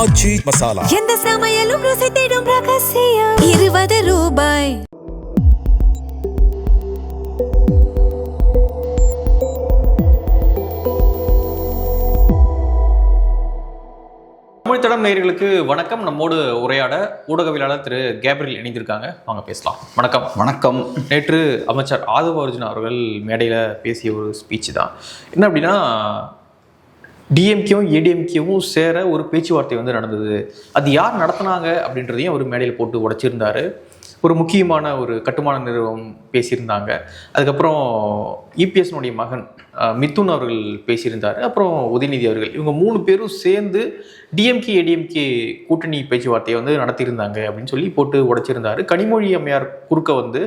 ஆச்சி மசாலா. எந்த சமையலும் ருசி தேடும் ரகசியம். 20 ரூபாய். தமிழ்த்தடம் நேயர்களுக்கு வணக்கம். நம்மோடு உரையாட ஊடகவியலாளர் திரு கேப்ரியல் இணைந்திருக்காங்க. வாங்க பேசலாம். வணக்கம். வணக்கம். நேற்று அமைச்சர் ஆதவ அர்ஜுனா அவர்கள் மேடையில் பேசிய ஒரு ஸ்பீச் தான். என்ன அப்படின்னா, டிஎம்கேவும் ஏடிஎம்கேவும் சேர ஒரு பேச்சுவார்த்தை நடந்தது. அது யார் நடத்தினாங்க அப்படின்றதையும் அவர் மேடையில் போட்டு உடைச்சிருந்தாரு. ஒரு முக்கியமான ஒரு கட்டுமான நிறுவனம் பேசியிருந்தாங்க. அதுக்கப்புறம் இபிஎஸ்னுடைய மகன் மிதுன் அவர்கள் பேசியிருந்தார். அப்புறம் உதயநிதி அவர்கள், இவங்க 3 பேரும் சேர்ந்து டிஎம்கே ஏடிஎம்கே கூட்டணி பேச்சுவார்த்தையை நடத்தியிருந்தாங்க அப்படின்னு சொல்லி போட்டு உடைச்சிருந்தாரு. கனிமொழி அம்மையார் குறுக்க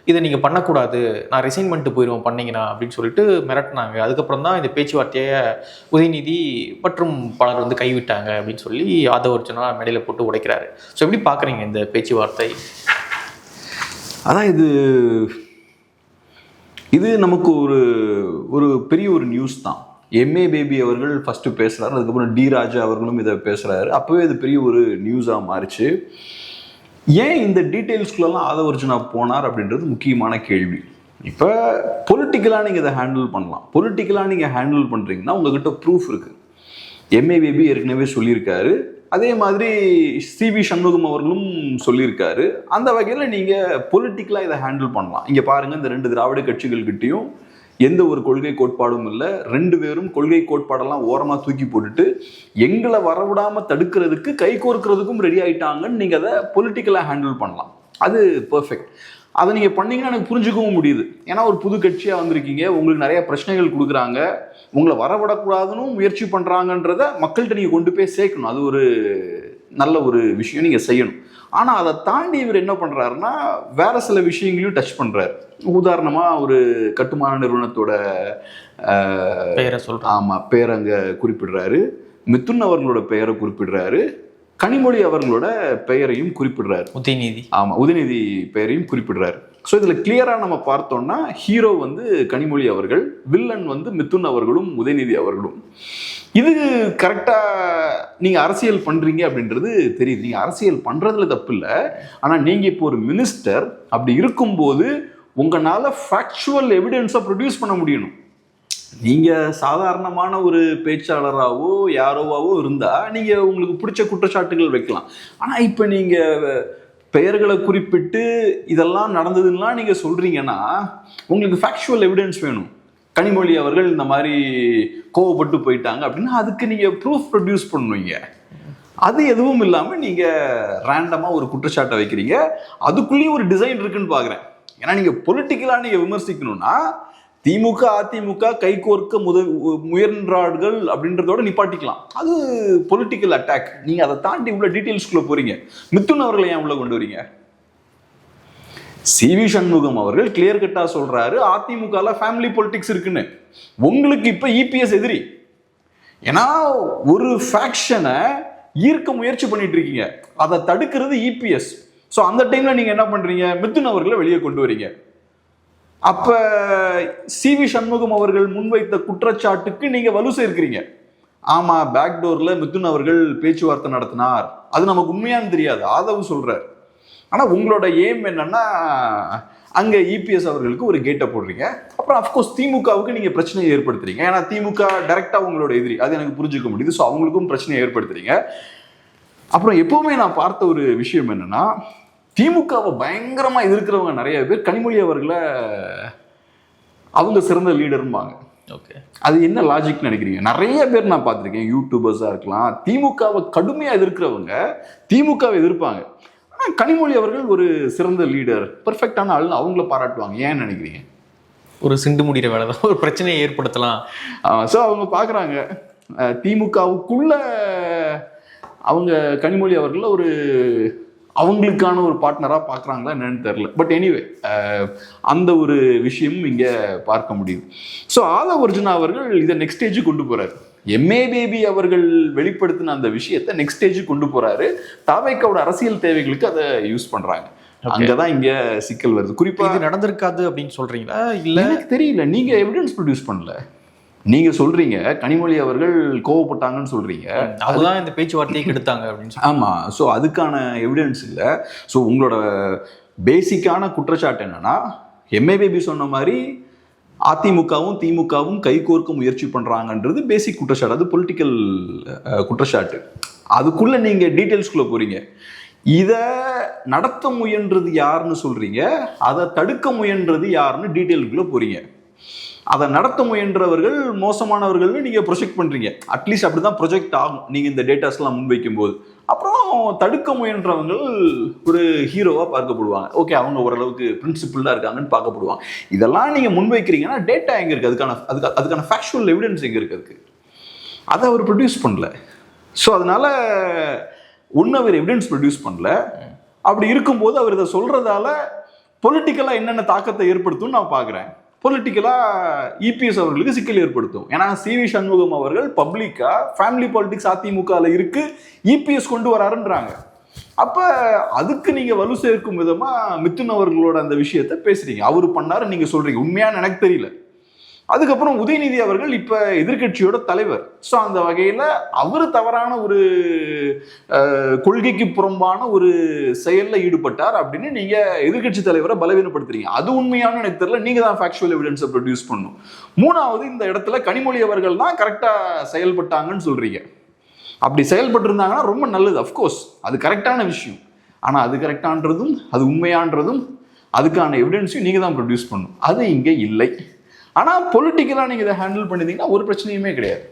இதை நீங்கள் பண்ணக்கூடாது, நான் ரிசைன் பண்ணிட்டு போயிடுவோம் பண்ணீங்கன்னா அப்படின்னு சொல்லிட்டு மிரட்டினாங்க. அதுக்கப்புறம் தான் இந்த பேச்சுவார்த்தையை உதயநிதி மற்றும் பலர் கைவிட்டாங்க அப்படின்னு சொல்லி ஆதவ அர்ஜுனா மேடையில் போட்டு உடைக்கிறாரு. ஸோ எப்படி பார்க்குறீங்க இந்த பேச்சுவார்த்தை? அதான் இது நமக்கு ஒரு பெரிய ஒரு நியூஸ் தான். எம்ஏ பேபி அவர்கள் ஃபஸ்ட்டு பேசுகிறாரு, அதுக்கப்புறம் டி ராஜா அவர்களும் இதை பேசுகிறாரு. அப்போவே இது பெரிய ஒரு நியூஸாக மாறிச்சு. ஏன் இந்த டீட்டெயில்ஸ்குள்ளெல்லாம் ஆதவ அர்ஜுனா போனார் அப்படின்றது முக்கியமான கேள்வி. இப்போ பொலிட்டிக்கலாக நீங்கள் இதை ஹேண்டில் பண்ணலாம். பொலிட்டிக்கலாக நீங்கள் ஹேண்டில் பண்ணுறீங்கன்னா உங்ககிட்ட ப்ரூஃப் இருக்குது. எம்ஏ பேபி ஏற்கனவே சொல்லியிருக்காரு, அதே மாதிரி சிவி சண்முகம் அவர்களும் சொல்லியிருக்காரு. அந்த வகையில் நீங்கள் பொலிட்டிக்கலாக இதை ஹேண்டில் பண்ணலாம். இங்கே பாருங்கள், இந்த 2 திராவிட கட்சிகள்கிட்டையும் எந்த ஒரு கொள்கை கோட்பாடும் இல்லை. 2 பேரும் கொள்கை கோட்பாடெல்லாம் ஓரமாக தூக்கி போட்டுட்டு எங்களை வரவிடாமல் தடுக்கிறதுக்கு கை கோர்க்கிறதுக்கும் ரெடி ஆகிட்டாங்கன்னு நீங்கள் அதை பொலிட்டிக்கலாக ஹேண்டில் பண்ணலாம். அது பர்ஃபெக்ட். அதை நீங்கள் பண்ணீங்கன்னா எனக்கு புரிஞ்சுக்கவும் முடியுது. ஏன்னா ஒரு புது கட்சியாக வந்திருக்கீங்க, உங்களுக்கு நிறைய பிரச்சனைகள் கொடுக்குறாங்க, உங்களை வரவிடக்கூடாதுன்னு முயற்சி பண்ணுறாங்கன்றத மக்கள்கிட்ட நீங்கள் கொண்டு போய் சேர்க்கணும். அது ஒரு நல்ல ஒரு விஷயம் நீங்கள் செய்யணும். ஆனால் அதை தாண்டி இவர் என்ன பண்ணுறாருன்னா வேற சில விஷயங்களையும் டச் பண்ணுறாரு. உதாரணமாக ஒரு கட்டுமான நிறுவனத்தோட பெயரை சொல்கிறார். ஆமாம், பேரை அங்கே குறிப்பிடுறாரு. மிதுன் அவர்களோட பெயரை குறிப்பிடுறாரு. கனிமொழி அவர்களோட பெயரையும் குறிப்பிடுறாரு. உதயநிதி. ஆமாம், உதயநிதி பெயரையும் குறிப்பிடுறாரு. ஸோ இதில் கிளியராக நம்ம பார்த்தோம்னா ஹீரோ கனிமொழி அவர்கள், வில்லன் மிதுன் அவர்களும் உதயநிதி அவர்களும். இது கரெக்டாக நீங்கள் அரசியல் பண்ணுறீங்க அப்படின்றது தெரியுது. நீங்கள் அரசியல் பண்ணுறதுல தப்பு இல்லை. ஆனால் நீங்கள் இப்போ ஒரு மினிஸ்டர், அப்படி இருக்கும்போது உங்களால் ஃபேக்சுவல் எவிடன்ஸை ப்ரொடியூஸ் பண்ண முடியணும். நீங்கள் சாதாரணமான ஒரு பேச்சாளராகவோ யாரோவாவோ இருந்தால் நீங்கள் உங்களுக்கு பிடிச்ச குற்றச்சாட்டுகள் வைக்கலாம். ஆனால் இப்போ நீங்கள் பெயர்களை குறிப்பிட்டு இதெல்லாம் நடந்ததுன்னா நீங்கள் சொல்கிறீங்கன்னா உங்களுக்கு ஃபேக்சுவல் எவிடன்ஸ் வேணும். கனிமொழி அவர்கள் இந்த மாதிரி கோவப்பட்டு போயிட்டாங்க அப்படின்னா அதுக்கு நீங்கள் ப்ரூஃப் ப்ரொடியூஸ் பண்ணுவீங்க. அது எதுவும் இல்லாமல் நீங்கள் ரேண்டமாக ஒரு குற்றச்சாட்டை வைக்கிறீங்க. அதுக்குள்ளேயும் ஒரு டிசைன் இருக்குன்னு பார்க்குறேன். ஏன்னா நீங்கள் பொலிட்டிக்கலாக நீங்கள் விமர்சிக்கணும்னா திமுக அதிமுக கைகோர்க்க முயன்றார்கள் அப்படின்றதோட நிப்பாட்டிக்கலாம். அது பொலிட்டிக்கல் அட்டாக். நீங்கள் அதை தாண்டி உள்ள டீட்டெயில்ஸ்குள்ளே போறீங்க. மிதுன் அவர்களை ஏன் உள்ள கொண்டு வரீங்க? சிவி சண்முகம் அவர்கள் கிளியர் கட்டா சொல்றாரு அதிமுகல ஃபேமிலி பொலிட்டிக்ஸ் இருக்குன்னு. உங்களுக்கு இப்ப இபிஎஸ் எதிரி. ஏன்னா ஒரு ஃபேக்ஷனை ஈர்க்க முயற்சி பண்ணிட்டு இருக்கீங்க, அதை தடுக்கிறது இபிஎஸ். ஸோ அந்த டைம்ல நீங்க என்ன பண்றீங்க? மிதுன் அவர்களை வெளியே கொண்டு வரீங்க. அப்ப சிவி சண்முகம் அவர்கள் முன்வைத்த குற்றச்சாட்டுக்கு நீங்க வலு சேர்க்கிறீங்க. ஆமா, பேக்டோர்ல மிதுன் அவர்கள் பேச்சுவார்த்தை நடத்தினார், அது நமக்கு உண்மையானு தெரியாது, ஆதவ் சொல்றார். ஆனா உங்களோட எய்ம் என்னன்னா அங்க இபிஎஸ் அவர்களுக்கு ஒரு கேட்டை போடுறீங்க. அப்புறம் அப்கோர்ஸ் திமுகவுக்கு நீங்க பிரச்சனையை ஏற்படுத்துறீங்க. ஏன்னா திமுக டைரக்டா உங்களோட எதிரி, அது எனக்கு புரிஞ்சுக்க முடியுது. ஸோ அவங்களுக்கும் பிரச்சனையை ஏற்படுத்துறீங்க. அப்புறம் எப்பவுமே நான் பார்த்த ஒரு விஷயம் என்னன்னா, திமுகவை பயங்கரமா எதிர்க்கிறவங்க நிறைய பேர் கனிமொழி அவர்களை அவங்க சிறந்த லீடர்ம்பாங்க. ஓகே, அது என்ன லாஜிக் நினைக்கிறீங்க? நிறைய பேர் நான் பார்த்துருக்கேன், யூடியூபர்ஸா இருக்கலாம், திமுகவை கடுமையா எதிர்க்கிறவங்க திமுகவை எதிர்ப்பாங்க. ஆனால் கனிமொழி அவர்கள் ஒரு சிறந்த லீடர், பெர்ஃபெக்டான ஆள், அவங்கள பாராட்டுவாங்க. ஏன்னு நினைக்கிறீங்க? ஒரு சிண்டு முடிகிற வேலை தான், ஒரு பிரச்சனையை ஏற்படுத்தலாம். ஸோ அவங்க பார்க்குறாங்க திமுகவுக்குள்ள அவங்க கனிமொழி அவர்களை ஒரு அவங்களுக்கான ஒரு பார்ட்னராக பார்க்குறாங்களா என்னன்னு தெரில. பட் எனிவே அந்த ஒரு விஷயமும் இங்கே பார்க்க முடியுது. ஸோ ஆதவ அர்ஜுனா அவர்கள் இதை நெக்ஸ்ட் ஸ்டேஜுக்கு கொண்டு போகிறார். எம்ஏ பேபி அவர்கள் வெளிப்படுத்தின அந்த விஷயத்தை நெக்ஸ்ட் ஸ்டேஜுக்கு கொண்டு போகிறாரு. தாவேக்காவோட அரசியல் தேவைகளுக்கு அதை யூஸ் பண்ணுறாங்க. அங்கதான் இங்க சிக்கல் வருது. குறிப்பா இது நடந்திருக்காது அப்படின்னு சொல்றீங்களா? இல்ல, எனக்கு தெரியல, நீங்க எவிடன்ஸ் ப்ரொடியூஸ் பண்ணல. நீங்க சொல்றீங்க கனிமொழி அவர்கள் கோவப்பட்டாங்கன்னு சொல்றீங்க, அதுதான் இந்த பேச்சுவார்த்தையை கெடுத்தாங்க அப்படின்னு சொல்லி. ஆமா. ஸோ அதுக்கான எவிடன்ஸ் இல்லை. ஸோ உங்களோட பேசிக்கான குற்றச்சாட்டு என்னன்னா, எம்ஏ பேபி சொன்ன மாதிரி அதிமுகவும் திமுகவும் கைகோர்க்க முயற்சி பண்றாங்கன்றது பேசிக் குற்றச்சாட்டு, அது பொலிட்டிக்கல் குற்றச்சாட்டு. அதுக்குள்ள நீங்க டீட்டெயில்ஸ்குள்ள போறீங்க. இதை நடத்த முயன்றது யாருன்னு சொல்றீங்க, அதை தடுக்க முயன்றது யாருன்னு டீட்டெயிலுக்குள்ள போறீங்க. அதை நடத்த முயன்றவர்கள் மோசமானவர்கள்னு நீங்க ப்ரொஜெக்ட் பண்றீங்க. அட்லீஸ்ட் அப்படிதான் ப்ரொஜெக்ட் ஆகும் நீங்க இந்த டேட்டாஸ்லாம் முன்வைக்கும் போது. அப்புறம் தடுக்க முயன்றவங்க ஒரு ஹீரோவா பார்க்கப்படுவாங்க. ஓகே, அவங்க ஓரளவுக்கு பிரின்சிபிளா இருக்காங்கன்னு பார்க்கப்படுவாங்க. இதெல்லாம் நீங்க முன்வைக்கிறீங்கன்னா டேட்டா எங்க இருக்கு, அதுக்கான ஃபேக்சுவல் எவிடன்ஸ் எங்க இருக்கு, அதுக்கு அதை அவர் ப்ரொடியூஸ் பண்ணல. ஸோ அதனால ஒன்று அவர் எவிடன்ஸ் ப்ரொடியூஸ் பண்ணல. அப்படி இருக்கும்போது அவர் இதை சொல்றதால பொலிட்டிக்கலா என்னென்ன தாக்கத்தை ஏற்படுத்தும்னு நான் பார்க்குறேன். பொலிட்டிக்கலா இபிஎஸ் அவர்களுக்கு சிக்கல் ஏற்படுத்தும். ஏன்னா சிவி சண்முகம் அவர்கள் பப்ளிக்கா ஃபேமிலி பாலிடிக்ஸ் அதிமுகவில் இருக்கு, இபிஎஸ் கொண்டு வராருன்றாங்க. அப்ப அதுக்கு நீங்க வலு சேர்க்கும் விதமா மிதுன் அவர்களோட அந்த விஷயத்த பேசுறீங்க. அவரு பண்ணாரு நீங்க சொல்றீங்க, உண்மையான எனக்கு தெரியல. அதுக்கப்புறம் உதயநிதி அவர்கள் இப்ப எதிர்கட்சியோட தலைவர். ஸோ அந்த வகையில அவரு தவறான ஒரு கொள்கைக்கு புறம்பான ஒரு செயல்ல ஈடுபட்டார் அப்படின்னு நீங்க எதிர்கட்சி தலைவரை பலவீனப்படுத்துறீங்க. அது உண்மையான எனக்கு தெரியல. நீங்க தான் ஃபேக்சுவல் எவிடன்ஸை ப்ரொடியூஸ் பண்ணும். மூணாவது, இந்த இடத்துல கனிமொழி அவர்கள் தான் கரெக்டா செயல்பட்டாங்கன்னு சொல்றீங்க. அப்படி செயல்பட்டு இருந்தாங்கன்னா ரொம்ப நல்லது. அஃப்கோர்ஸ் அது கரெக்டான விஷயம். ஆனா அது கரெக்டான்றதும் அது உண்மையான்றதும் அதுக்கான எவிடன்ஸையும் நீங்க தான் ப்ரொடியூஸ் பண்ணும். அது இங்க இல்லை. ஆனால் பொலிட்டிக்கலாக நீங்கள் இதை ஹேண்டில் பண்ணியிருந்தீங்கன்னா ஒரு பிரச்சனையுமே கிடையாது.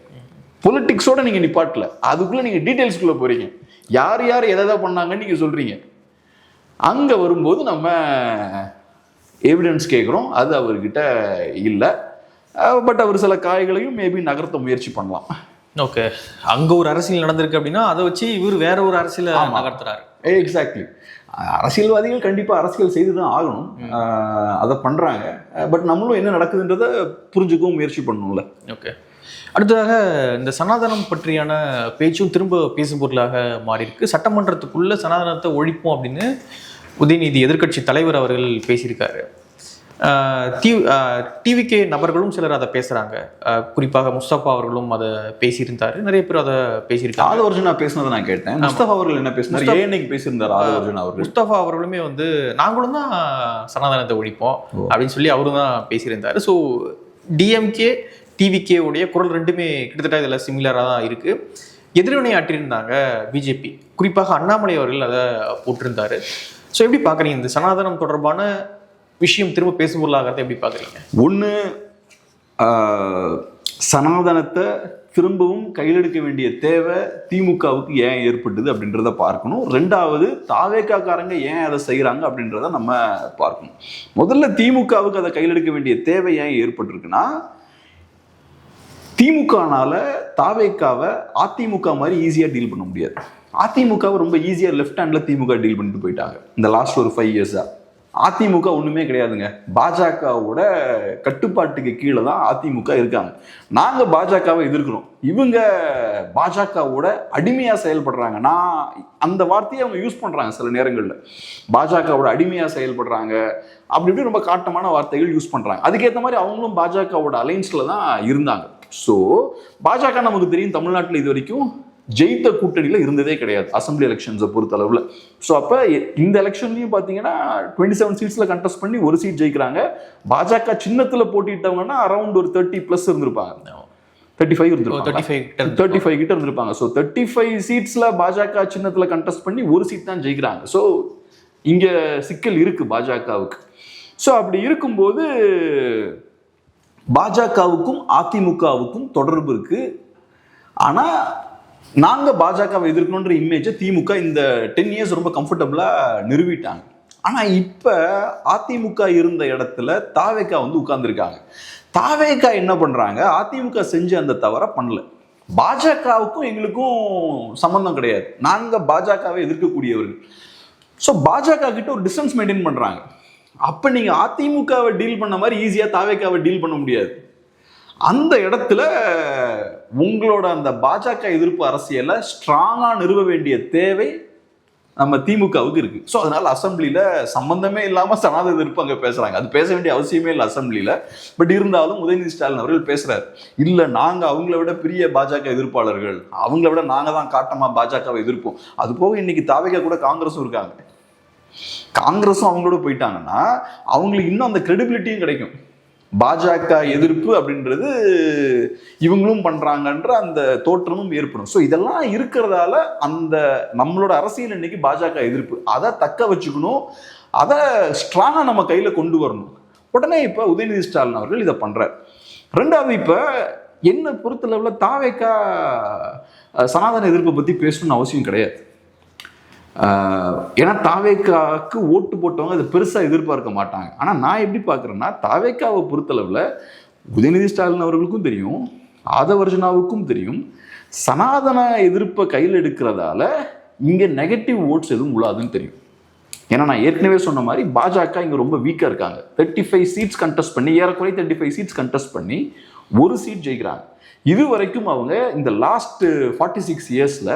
பொலிட்டிக்ஸோட நீங்கள் நிப்பாட்டல, அதுக்குள்ளே நீங்கள் டீட்டெயில்ஸ்குள்ளே போகிறீங்க. யார் யார் எதை பண்ணாங்கன்னு நீங்கள் சொல்கிறீங்க. அங்கே வரும்போது நம்ம எவிடன்ஸ் கேட்குறோம், அது அவர்கிட்ட இல்லை. பட் அவர் சில காய்களையும் மேபி நகர்த்த முயற்சி பண்ணலாம். ஓகே, அங்கே ஒரு அரசியல் நடந்திருக்கு அப்படின்னா அதை வச்சு இவர் வேற ஒரு அரசியலை நகர்த்துறாரு. எக்ஸாக்ட்லி. அரசியல்வாதிகள் கண்டிப்பாக அரசியல் செய்து தான் ஆகணும், அதை பண்ணுறாங்க. பட் நம்மளும் என்ன நடக்குதுன்றதை புரிஞ்சுக்கவும் முயற்சி பண்ணணும்ல. ஓகே, அடுத்ததாக இந்த சனாதனம் பற்றியான பேச்சும் திரும்ப பேசும் பொருளாக மாறி இருக்கு. சட்டமன்றத்துக்குள்ள சனாதனத்தை ஒழிப்போம் அப்படின்னு உதயநிதி எதிர்க்கட்சி தலைவர் அவர்கள் பேசியிருக்காரு. டிவிகே நபர்களும் சிலர் அதை பேசுறாங்க. குறிப்பாக முஸ்தபா அவர்களும் அதை பேசியிருந்தாரு. நிறைய பேர் அதை பேசியிருக்காங்க. ஆதவர்ஜுனா பேசினதை நான் கேட்டேன். முஸ்தபா அவர்கள் என்ன பேசினார், ஏன்னைக்கு பேசியிருந்தார் ஆதவர்ஜுனா அவர்கள்? முஸ்தபா அவர்களுமே வந்து நாங்களும் தான் சனாதனத்தை ஒழிப்போம் அப்படின்னு சொல்லி அவரும் தான் பேசியிருந்தாரு. ஸோ டிஎம்கே டிவிகே உடைய குரல் ரெண்டுமே கிட்டத்தட்ட இதில் சிமிலராக தான் இருக்கு. எதிர்வினை ஆற்றியிருந்தாங்க பிஜேபி, குறிப்பாக அண்ணாமலை அவர்கள் அதை போட்டிருந்தாரு. ஸோ எப்படி பார்க்குறீங்க இந்த சனாதனம் தொடர்பான விஷயம் திரும்ப பேசும் பொருளாகிறத எப்படி பார்க்குறீங்க? ஒன்று, சனாதனத்தை திரும்பவும் கையில் எடுக்க வேண்டிய தேவை திமுகவுக்கு ஏன் ஏற்பட்டது அப்படின்றத பார்க்கணும். ரெண்டாவது, தாவேக்காரங்க ஏன் அதை செய்கிறாங்க அப்படின்றத நம்ம பார்க்கணும். முதல்ல திமுகவுக்கு அதை கையில் எடுக்க வேண்டிய தேவை ஏன் ஏற்பட்டிருக்குன்னா, திமுகனால தாவேக்காவை அதிமுக மாதிரி ஈஸியாக டீல் பண்ண முடியாது. அதிமுகவை ரொம்ப ஈஸியாக லெஃப்ட் ஹேண்டில் திமுக டீல் பண்ணிட்டு போயிட்டாங்க இந்த லாஸ்ட் ஒரு 5 இயர்ஸாக. அதிமுக ஒன்றுமே கிடையாதுங்க, பாஜகவோட கட்டுப்பாட்டுக்கு கீழே தான் அதிமுக இருக்காங்க. நாங்கள் பாஜகவை எதிர்க்கிறோம், இவங்க பாஜகவோட அடிமையாக செயல்படுறாங்க. நான் அந்த வார்த்தையை அவங்க யூஸ் பண்ணுறாங்க சில நேரங்களில், பாஜகவோட அடிமையாக செயல்படுறாங்க அப்படி இப்படி ரொம்ப காட்டமான வார்த்தைகள் யூஸ் பண்ணுறாங்க. அதுக்கேற்ற மாதிரி அவங்களும் பாஜகவோட அலைன்ஸில் தான் இருந்தாங்க. ஸோ பாஜக நமக்கு தெரியும் தமிழ்நாட்டில் இது வரைக்கும் ஜெயித்த கூட்டணியில் இருந்ததே கிடையாது அசம்பிளி எலெக்ஷன்ஸை பொறுத்த அளவில். ஸோ அப்போ இந்த எலெக்ஷன்லையும் பார்த்தீங்கன்னா 27 சீட்ஸில் கண்டெஸ்ட் பண்ணி ஒரு சீட் ஜெயிக்கிறாங்க. பாஜக சின்னத்தில் போட்டிட்டவங்கன்னா அரௌண்ட் ஒரு 30+ இருந்திருப்பாங்க, 35 இருந்திருப்பாங்க, 35 கிட்ட இருந்திருப்பாங்க. ஸோ 35 சீட்ஸில் பாஜக சின்னத்தில் கண்டெஸ்ட் பண்ணி ஒரு சீட் தான் ஜெயிக்கிறாங்க. ஸோ இங்கே சிக்கல் இருக்கு பாஜகவுக்கு. ஸோ அப்படி இருக்கும்போது பாஜகவுக்கும் அதிமுகவுக்கும் தொடர்பு இருக்கு. ஆனால் நாங்கள் பாஜகவை எதிர்க்கணுன்ற இமேஜை திமுக இந்த 10 இயர்ஸ் ரொம்ப கம்ஃபர்டபுளாக நிறுவிட்டாங்க. ஆனால் இப்போ அதிமுக இருந்த இடத்துல தாவேக்கா வந்து உட்கார்ந்துருக்காங்க. தாவேக்கா என்ன பண்ணுறாங்க, அதிமுக செஞ்ச அந்த தவறை பண்ணல. பாஜகவுக்கும் எங்களுக்கும் சம்பந்தம் கிடையாது, நாங்கள் பாஜகவை எதிர்க்கக்கூடியவர்கள். ஸோ பாஜக கிட்ட ஒரு டிஸ்டன்ஸ் மெயின்டைன் பண்ணுறாங்க. அப்போ நீங்கள் அதிமுகவை டீல் பண்ண மாதிரி ஈஸியாக தாவேக்காவை டீல் பண்ண முடியாது. அந்த இடத்துல உங்களோட அந்த பாஜக எதிர்ப்பு அரசியலை ஸ்ட்ராங்காக நிறுவ வேண்டிய தேவை நம்ம திமுகவுக்கு இருக்கு. ஸோ அதனால அசம்பிளியில சம்பந்தமே இல்லாம சனாதன எதிர்ப்பு அங்க பேசுறாங்க. அது பேச வேண்டிய அவசியமே இல்லை அசம்பிளியில. பட் இருந்தாலும் உதயநிதி ஸ்டாலின் அவர்கள் பேசுறாரு, இல்ல நாங்க அவங்கள விட பெரிய பாஜக எதிர்ப்பாளர்கள், அவங்கள விட நாங்க தான் காட்டமா பாஜகவை எதிர்ப்போம். அது போக இன்னைக்கு தாவேகா கூட காங்கிரஸும் இருக்காங்க. காங்கிரஸும் அவங்களோட போயிட்டாங்கன்னா அவங்களுக்கு இன்னும் அந்த கிரெடிபிலிட்டியும் கிடைக்கும். பாஜக எதிர்ப்பு அப்படின்றது இவங்களும் பண்றாங்கன்ற அந்த தோற்றமும் ஏற்படும். ஸோ இதெல்லாம் இருக்கிறதால அந்த நம்மளோட அரசியல் இன்னைக்கு பாஜக எதிர்ப்பு, அதை தக்க வச்சுக்கணும், அதை ஸ்ட்ராங்கா நம்ம கையில கொண்டு வரணும். உடனே இப்ப உதயநிதி ஸ்டாலின் அவர்கள் இதை பண்றார். ரெண்டாவது, இப்ப என்ன பொறுத்தளவுல தாவேகா சனாதன எதிர்ப்பை பத்தி பேசணும்னு அவசியம் கிடையாது. ஏன்னா தாவேக்காவுக்கு ஓட்டு போட்டவங்க அதை பெருசா எதிர்பார்க்க மாட்டாங்க. ஆனா நான் எப்படி பாக்குறேன்னா, தாவேக்காவை பொறுத்தளவுல உதயநிதி ஸ்டாலின் அவர்களுக்கும் தெரியும், ஆதவர்ஜனாவுக்கும் தெரியும், சனாதன எதிர்ப்பை கையில் எடுக்கிறதால இங்க நெகட்டிவ் ஓட்ஸ் எதுவும் உள்ளாதுன்னு தெரியும். ஏன்னா நான் ஏற்கனவே சொன்ன மாதிரி பாஜக இங்க ரொம்ப வீக்கா இருக்காங்க. 35 சீட்ஸ் கண்டெஸ்ட் பண்ணி, ஏறக்குறைய 35 சீட்ஸ் கண்டெஸ்ட் பண்ணி ஒரு சீட் ஜெயிக்கிறாங்க. இது வரைக்கும் அவங்க இந்த லாஸ்ட் 46 இயர்ஸ்ல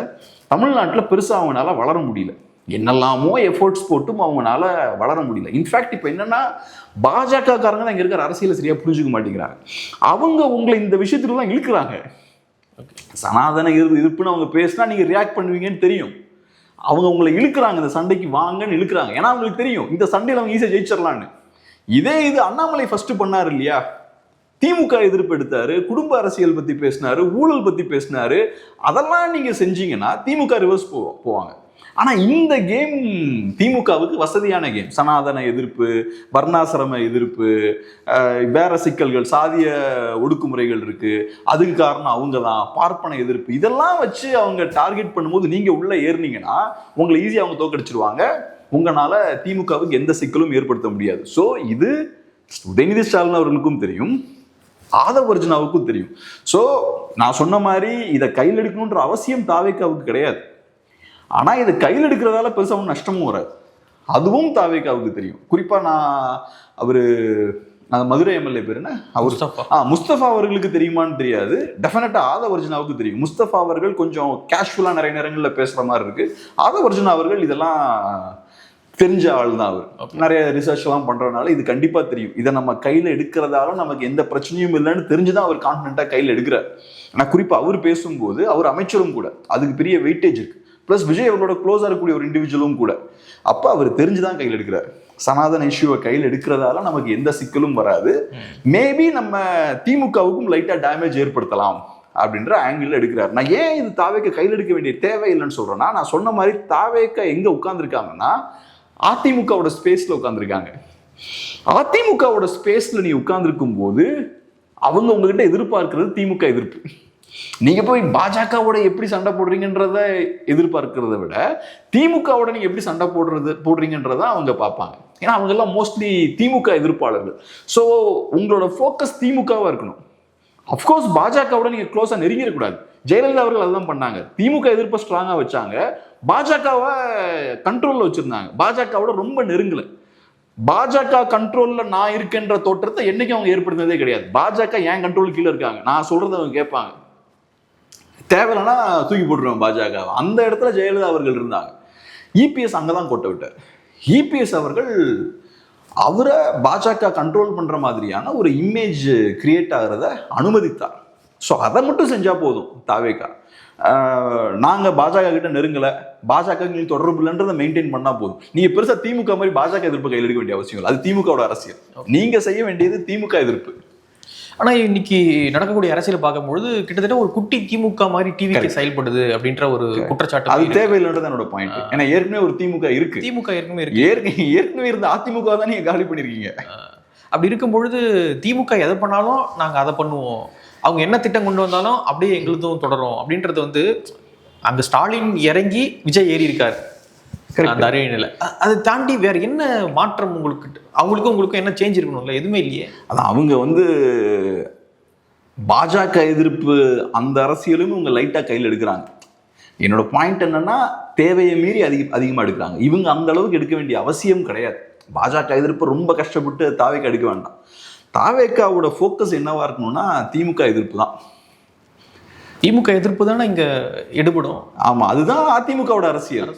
தமிழ்நாட்டில் பெருசாக அவங்களால வளர முடியல. என்னெல்லாமோ எஃபோர்ட்ஸ் போட்டும் அவங்களால வளர முடியல. இன்ஃபேக்ட் இப்போ என்னன்னா, பாஜக காரங்க தான் இங்கே இருக்கிற அரசியலை சரியா புரிஞ்சுக்க மாட்டேங்கிறாங்க. அவங்க உங்களை இந்த விஷயத்துலாம் இழுக்கிறாங்க. சனாதன எதிர்ப்புன்னு அவங்க பேசினா நீங்க ரியாக்ட் பண்ணுவீங்கன்னு தெரியும். அவங்க உங்களை இழுக்கிறாங்க, இந்த சண்டைக்கு வாங்கன்னு இழுக்கிறாங்க. ஏன்னா அவங்களுக்கு தெரியும் இந்த சண்டையில் அவங்க ஈஸியாக ஜெயிச்சிடலான்னு. இதே இது அண்ணாமலை ஃபர்ஸ்ட் பண்ணாரு இல்லையா, திமுக எதிர்ப்பு எடுத்தாரு, குடும்ப அரசியல் பத்தி பேசினாரு, ஊழல் பத்தி பேசினாரு. அதெல்லாம் நீங்க செஞ்சீங்கன்னா திமுக ரிவர்ஸ் போவாங்க. ஆனா இந்த கேம் திமுகவுக்கு வசதியான கேம். சனாதன எதிர்ப்பு, வர்ணாசிரம எதிர்ப்பு, வேற சிக்கல்கள், சாதிய ஒடுக்குமுறைகள் இருக்கு, அதுக்கு காரணம் அவங்க தான், பார்ப்பன எதிர்ப்பு, இதெல்லாம் வச்சு அவங்க டார்கெட் பண்ணும்போது நீங்க உள்ள ஏறினீங்கன்னா உங்களை ஈஸியா அவங்க தோக்கடிச்சிருவாங்க. உங்களால திமுகவுக்கு எந்த சிக்கலும் ஏற்படுத்த முடியாது. ஸோ இது உதயநிதி ஸ்டாலின் அவர்களுக்கும் தெரியும், ஆதவர்ஜனாவுக்கும் தெரியும். ஸோ நான் சொன்ன மாதிரி இதை கையில் எடுக்கணுன்ற அவசியம் தாவேக்காவுக்கு கிடையாது. ஆனா இதை கையில் எடுக்கிறதால பெருசா ஒன்றும் நஷ்டமும் வராது, அதுவும் தாவேக்காவுக்கு தெரியும். குறிப்பா மதுரை எம்எல்ஏ பேர் என்ன, முஸ்தபா அவர்களுக்கு தெரியுமான்னு தெரியாது. டெஃபினட்டா ஆதவர்ஜனாவுக்கு தெரியும். முஸ்தபா அவர்கள் கொஞ்சம் கேஷுவலா நிறைய நேரங்களில் பேசுற மாதிரி இருக்கு. ஆதவர்ஜனா அவர்கள் இதெல்லாம் தெரிஞ்ச ஆள் தான். அவர் நிறைய ரிசர்ச் எல்லாம் பண்றதுனால இது கண்டிப்பா தெரியும். இதை நம்ம கையில எடுக்கிறதால நமக்கு எந்த பிரச்சனையும் இல்லைன்னு தெரிஞ்சுதான் அவர் கான்ஃபிடென்ட்டா கையில் எடுக்கிறார். ஆனா குறிப்பா அவர் பேசும்போது அவர் அமைச்சரும் கூட, அதுக்கு பெரிய வெயிட்டேஜ் இருக்கு. பிளஸ் விஜய் அவரோட க்ளோஸா இருக்கக்கூடிய ஒரு இண்டிவிஜுவலும் கூட. அப்ப அவர் தெரிஞ்சுதான் கையில் எடுக்கிறார். சனாதன இஷ்யூவை கையில் எடுக்கிறதால நமக்கு எந்த சிக்கலும் வராது, மேபி நம்ம திமுகவுக்கும் லைட்டா டேமேஜ் ஏற்படுத்தலாம் அப்படின்ற ஆங்கிள் எடுக்கிறார். நான் ஏன் இது தாவேக்க கையில் எடுக்க வேண்டிய தேவை இல்லைன்னு சொல்றேன்னா, நான் சொன்ன மாதிரி தாவேக்க எங்க உட்கார்ந்துருக்காங்கன்னா அதிமுகவோட ஸ்பேஸ்ல உட்கார்ந்துருக்காங்க. அதிமுகவோட ஸ்பேஸ்ல நீ உட்கார்ந்துருக்கும் போது அவங்க உங்ககிட்ட எதிர்பார்க்கிறது திமுக எதிர்ப்பு. நீங்க போய் பாஜகவோட எப்படி சண்டை போடுறீங்கன்றத எதிர்பார்க்கிறத விட திமுகவோட நீங்க எப்படி சண்டை போடுறீங்கன்றத அவங்க பார்ப்பாங்க. ஏன்னா அவங்க எல்லாம் மோஸ்ட்லி திமுக எதிர்ப்பாளர்கள். ஸோ உங்களோட ஃபோக்கஸ் திமுகவா இருக்கணும். அப்கோர்ஸ் பாஜகவோட நீங்க க்ளோஸா நெருங்கிடக்கூடாது. ஜெயலலிதா அவர்கள் அதுதான் பண்ணாங்க. திமுக எதிர்ப்பை ஸ்ட்ராங்கா வச்சாங்க, பாஜகவை கண்ட்ரோல்ல வச்சிருந்தாங்க, பாஜகவோட ரொம்ப நெருங்கல. பாஜக கண்ட்ரோல்ல நான் இருக்கேன்ற தோற்றத்தை என்னைக்கும் அவங்க ஏற்படுத்தினதே கிடையாது. பாஜக என் கண்ட்ரோல் கீழே இருக்காங்க, நான் சொல்றதை அவங்க கேட்பாங்க, தேவையில்லைன்னா தூக்கி போட்டுருவேன் பாஜக. அந்த இடத்துல ஜெயலலிதா அவர்கள் இருந்தாங்க. இபிஎஸ் அங்கதான் கோட்டை விட்டார். இபிஎஸ் அவர்கள் அவரை பாஜக கண்ட்ரோல் பண்ற மாதிரியான ஒரு இமேஜ் கிரியேட் ஆகிறத அனுமதித்தார். ஸோ அதை மட்டும் செஞ்சா போதும். தாவேக்கா நாங்க பாஜக கிட்ட நெருங்கல, பாஜக தொடர்பு இல்லைன்றதை மெயின்டைன் பண்ணா போதும். நீங்க பெருசா திமுக மாதிரி பாஜக எதிர்ப்பு கையில் எடுக்க வேண்டிய அவசியம் இல்லை. அது திமுகவோட அரசியல். நீங்க செய்ய வேண்டியது திமுக எதிர்ப்பு. ஆனா இன்னைக்கு நடக்கக்கூடிய அரசியலை பார்க்கும்பொழுது கிட்டத்தட்ட ஒரு குட்டி திமுக மாதிரி டிவிக்கு செயல்படுது அப்படின்ற ஒரு குற்றச்சாட்டு. அது தேவையில்லைன்றது என்னோட பாயிண்ட். ஏன்னா ஏற்கனவே ஒரு திமுக இருக்கு. திமுக ஏற்கனவே இருந்த அதிமுக தான் நீங்க காலி பண்ணிருக்கீங்க. அப்படி இருக்கும் பொழுது திமுக எதை பண்ணாலும் நாங்க அதை பண்ணுவோம், அவங்க என்ன திட்டம் கொண்டு வந்தாலும் அப்படியே எங்களுக்கும் தொடரும் அப்படின்றது வந்து அங்க ஸ்டாலின் இறங்கி விஜய் ஏறி இருக்காரு அந்த அரியணையில. அதை தாண்டி வேற என்ன மாற்றம் உங்களுக்கு, உங்களுக்கும் என்ன சேஞ்ச் இருக்கணும்ல? எதுவுமே இல்லையே. அதான் அவங்க வந்து பாஜக எதிர்ப்பு அந்த அரசியலும் இவங்க லைட்டா கையில் எடுக்கிறாங்க. என்னோட பாயிண்ட் என்னன்னா, தேவையை மீறி அதிகமா எடுக்கிறாங்க. இவங்க அந்த அளவுக்கு எடுக்க வேண்டிய அவசியம் கிடையாது. பாஜக எதிர்ப்பு ரொம்ப கஷ்டப்பட்டு தாவேக்கா எடுக்க வேண்டாம். தாவேக்காவோட ஃபோக்கஸ் என்னவா இருக்கணும்னா திமுக எதிர்ப்பு தான். திமுக எதிர்ப்பு தானே இங்க எடுபடும். ஆமா, அதுதான் அதிமுகவோட அரசியல்.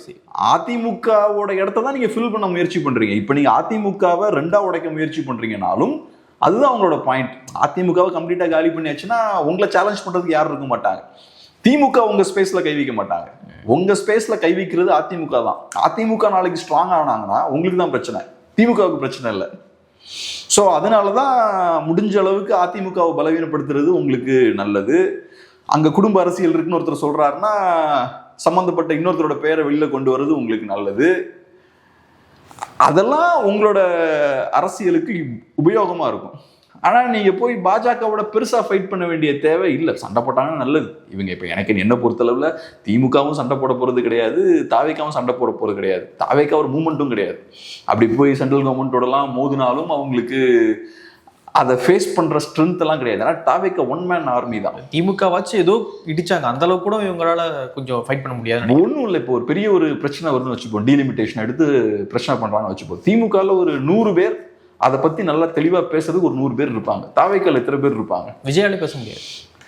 அதிமுகவோட இடத்த தான் நீங்க ஃபில் பண்ண முயற்சி பண்றீங்க. இப்ப நீங்க அதிமுகவை ரெண்டா உடைக்க முயற்சி பண்றீங்கனாலும் அதுதான் அவங்களோட பாயிண்ட். அதிமுகவை கம்ப்ளீட்டா காலி பண்ணியாச்சுன்னா உங்களை சேலஞ்ச் பண்றதுக்கு யாரும் இருக்க மாட்டாங்க. திமுக உங்க ஸ்பேஸ்ல கை வைக்க மாட்டாங்க. உங்க ஸ்பேஸ்ல கை வைக்கிறது அதிமுக தான். அதிமுக நாளைக்கு ஸ்ட்ராங் ஆனாங்கன்னா உங்களுக்கு தான் பிரச்சனை, திமுகவுக்கு பிரச்சனை இல்லை. ஸோ அதனாலதான் முடிஞ்ச அளவுக்கு அதிமுகவை பலவீனப்படுத்துறது உங்களுக்கு நல்லது. அங்க குடும்ப அரசியல் இருக்குன்னு ஒருத்தர் சொல்றாருன்னா சம்பந்தப்பட்ட இன்னொருத்தரோட பேரை வெளியில கொண்டு வர்றது உங்களுக்கு நல்லது. அதெல்லாம் உங்களோட அரசியலுக்கு உபயோகமா இருக்கும். ஆனா நீங்க போய் பாஜகவோட பெருசா ஃபைட் பண்ண வேண்டிய தேவை இல்லை. சண்டை போட்டாங்கன்னா நல்லது. இவங்க இப்ப எனக்கு என்ன பொறுத்தளவுல திமுகவும் சண்டை போட போறது கிடையாது, தாவேக்காவும் சண்டை போட போறது கிடையாது. தாவேக்கா ஒரு மூமெண்ட்டும் கிடையாது. அப்படி போய் சென்ட்ரல் கவர்மெண்டோடலாம் மோதினாலும் அவங்களுக்கு அதை ஃபேஸ் பண்ற ஸ்ட்ரென்த் எல்லாம் கிடையாது. ஏன்னா தாவேக்கா ஒன் மேன் ஆர்மி தான். திமுக வாச்சு ஏதோ இடிச்சாங்க, அந்த அளவுக்கு கூட இவங்களால கொஞ்சம் ஃபைட் பண்ண முடியாது. ஒன்றும் இல்லை. இப்போ ஒரு பெரிய ஒரு பிரச்சனை வருதுன்னு வச்சுப்போம், டீலிமிட்டேஷன் எடுத்து பிரச்சனை பண்றாங்கன்னு வச்சுப்போம். திமுகவில் ஒரு 100 பேர் அதை பத்தி நல்லா தெளிவா பேசுறதுக்கு ஒரு 100 பேர் இருப்பாங்க. தாவேக்கால எத்தனை பேர் இருப்பாங்க? விஜயால பேச முடியாது,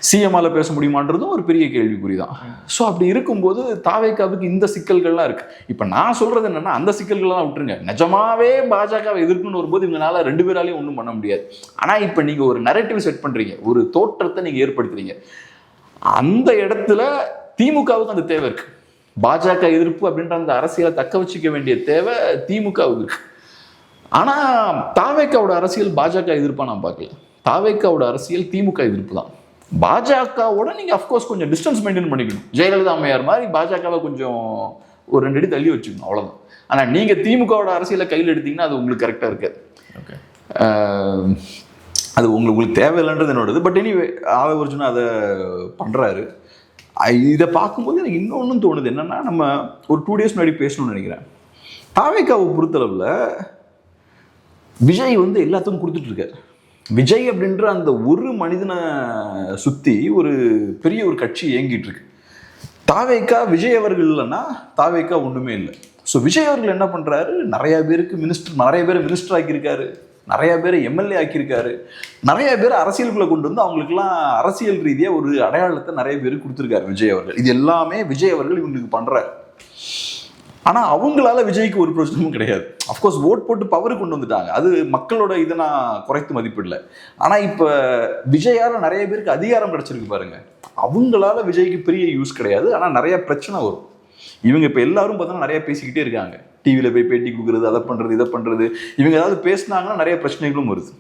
சிஎம்ஆல பேச முடியுமான்றதும் ஒரு பெரிய கேள்விக்குறிதான். ஸோ அப்படி இருக்கும்போது தாவேக்காவுக்கு இந்த சிக்கல்கள்லாம் இருக்கு. இப்ப நான் சொல்றது என்னன்னா, அந்த சிக்கல்கள்லாம் விட்டுருங்க. நிஜமாவே பாஜகவை எதிர்ப்புன்னு வரும்போது இவங்களால 2 பேராலையும் ஒன்றும் பண்ண முடியாது. ஆனா இப்ப நீங்க ஒரு நரேட்டிவ் செட் பண்றீங்க, ஒரு தோற்றத்தை நீங்க ஏற்படுத்துறீங்க. அந்த இடத்துல திமுகவுக்கு அந்த தேவை இருக்கு. பாஜக எதிர்ப்பு அப்படின்ற அந்த அரசியலை தக்க வச்சுக்க வேண்டிய தேவை திமுகவுக்கு இருக்கு. ஆனா தாவேக்காவோட அரசியல் பாஜக எதிர்ப்பா நான் பார்க்கல. தாவேக்காவோட அரசியல் திமுக எதிர்ப்பு தான். பாஜகவோட நீங்க அஃப்கோர்ஸ் கொஞ்சம் டிஸ்டன்ஸ் மெயின்டைன் பண்ணிக்கணும். ஜெயலலிதா அம்மையார் மாதிரி பாஜகவை கொஞ்சம் ஒரு 2 அடி தள்ளி வச்சுக்கணும், அவ்வளவுதான். ஆனா நீங்க திமுகவோட அரசியலை கையில் எடுத்தீங்கன்னா அது உங்களுக்கு கரெக்டா இருக்காது. அது உங்களுக்கு தேவையில்லைன்றது என்னோடது. பட் எனிவே ஆதவர்ஜுனா அதை பண்றாரு. இதை பார்க்கும்போது எனக்கு இன்னொன்னும் தோணுது என்னன்னா, நம்ம ஒரு 2 days முன்னாடி பேசணும்னு நினைக்கிறேன். தாவேக்காவை பொறுத்தளவுல விஜய் எல்லாத்துக்கும் கொடுத்துட்டு இருக்காரு. விஜய் அப்படின்ற அந்த ஒரு மனிதனை சுத்தி ஒரு பெரிய ஒரு கட்சி இயங்கிட்டு இருக்கு. தாவேக்கா விஜய் அவர்கள் இல்லைன்னா தாவேக்கா ஒண்ணுமே இல்லை. ஸோ விஜய் அவர்கள் என்ன பண்றாரு, நிறைய பேரை மினிஸ்டர் ஆக்கியிருக்காரு, நிறைய பேரை எம்எல்ஏ ஆக்கியிருக்காரு, நிறைய பேர் அரசியலுக்குள்ள கொண்டு வந்து அவங்களுக்குலாம் அரசியல் ரீதியா ஒரு அடையாளத்தை நிறைய பேருக்கு கொடுத்துருக்காரு விஜய் அவர்கள். இது எல்லாமே விஜய் அவர்கள் இவங்களுக்கு பண்றாரு. ஆனா அவங்களால விஜய்க்கு ஒரு பிரச்சனையும் கிடையாது. அஃப்கோர்ஸ் ஓட் போட்டு பவர் கொண்டு வந்துட்டாங்க, அது மக்களோட இதை நான் குறைத்து மதிப்பிடல. ஆனா இப்ப விஜயால நிறைய பேருக்கு அதிகாரம் கிடைச்சிருக்கு பாருங்க, அவங்களால விஜய்க்கு பெரிய யூஸ் கிடையாது. ஆனா நிறைய பிரச்சனை வரும். இவங்க இப்ப எல்லாரும் பார்த்தா நிறைய பேசிக்கிட்டே இருக்காங்க, டிவியில போய் பேட்டி கொடுக்குறது, அதை பண்றது இதை பண்றது. இவங்க ஏதாவது பேசினாங்கன்னா நிறைய பிரச்சனைகளும் வருது.